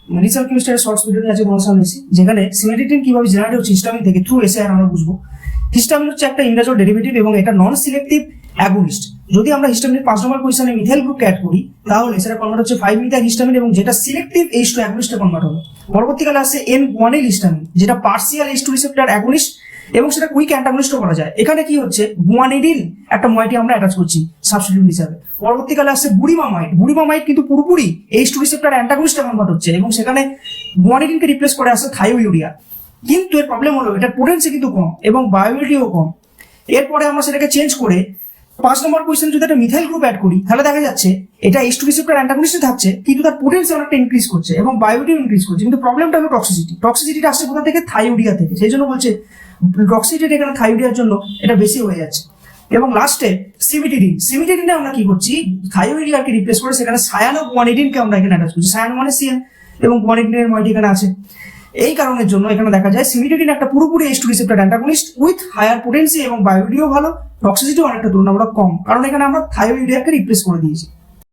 Research কেমিস্ট্রির shorts video নিয়ে আছে তোমার সামনে এসেছি, যেখানে সিমেট্রিটিন কিভাবে জেনারেট হচ্ছে হিস্টামিন থেকে থ্রু এসআইআর আমরা বুঝবো। হিস্টামিন হচ্ছে একটা ইন্ডাজল ডেরিভেটিভ এবং এটা নন সিলেক্টিভ অ্যাগোনিস্ট। যদি আমরা হিস্টামিনের 5 নম্বর পজিশনে মিথাইল গ্রুপকে অ্যাড করি তাহলে সেটা কনভার্ট হচ্ছে 5 মিথাইল হিস্টামিন এবং যেটা সিলেক্টিভ H2 অ্যাগোনিস্টে কনভার্ট হবে। পরবর্তীকালে আসছে N-guanyl হিস্টামিন, যেটা পার্সিয়াল H2 রিসেপ্টর অ্যাগোনিস্ট এবং সেটা কুইক অ্যান্টাগনিস্টও করা যায়। এখানে কি হচ্ছে, গুয়ানিডিন একটা ময়েটি আমরা অ্যাটাচ করছি সাবস্টিটিউট হিসাবে। পরবর্তীকালে আসছে বুড়িমামাইড। বুড়িমামাইড কিন্তু পুরোপুরি H2 রিসেপ্টর অ্যান্টাগনিস্টে কনভার্ট হচ্ছে এবং সেখানে গুয়ানিডিনকে রিপ্লেস করে আসছে থায়োইউরিয়া। কিন্তু এর প্রবলেম হলো এটার পোটেন্সি কিন্তু কম এবং বায়োবিলিটিও কম। এরপরে আমরা সেটাকে চেঞ্জ করে 5 নম্বর পজিশন যদি একটা মিথাইল গ্রুপ অ্যাড করি তাহলে দেখা যাচ্ছে এটা H2 রিসেপ্টর অ্যান্টাগনিস্টে থাকছে কিন্তু তার পোটেন্সি অনেকটা ইনক্রিজ করছে এবং বায়োবিলিটিও ইনক্রিজ করছে। কিন্তু প্রবলেমটা হলো টক্সিসিটি। টক্সিসিটিটা আসছে কোথা থেকে? থায়োইউরিয়া থেকে। সেই জন্য বলছে টক্সিসিটি এখানে থায়োইউরিয়ার জন্য এটা বেশি হয়ে যাচ্ছে। এবং লাস্টে সিমিটিডিন। সিমিটিডিনে আমরা কি করছি, থায়োইউরিয়াকে রিপ্লেস করে সেখানে সায়ানোগুয়ানিডিনকে আমরা এখানে অ্যাটাচ করছি। সায়ানো মানে সিএন এবং গুয়ানিডিনের ময়েটি এখানে আছে। এই কারণের জন্য এখানে দেখা যায় সিমিটিডিন একটা পুরোপুরি H2 receptor antagonist with higher potency এবং বায়োবিলিটিও ভালো, টক্সিসিটিও অনেকটা তুলনামূলক কম, কারণ এখানে আমরা থায়োইউরিয়াকে রিপ্লেস করে দিয়েছি।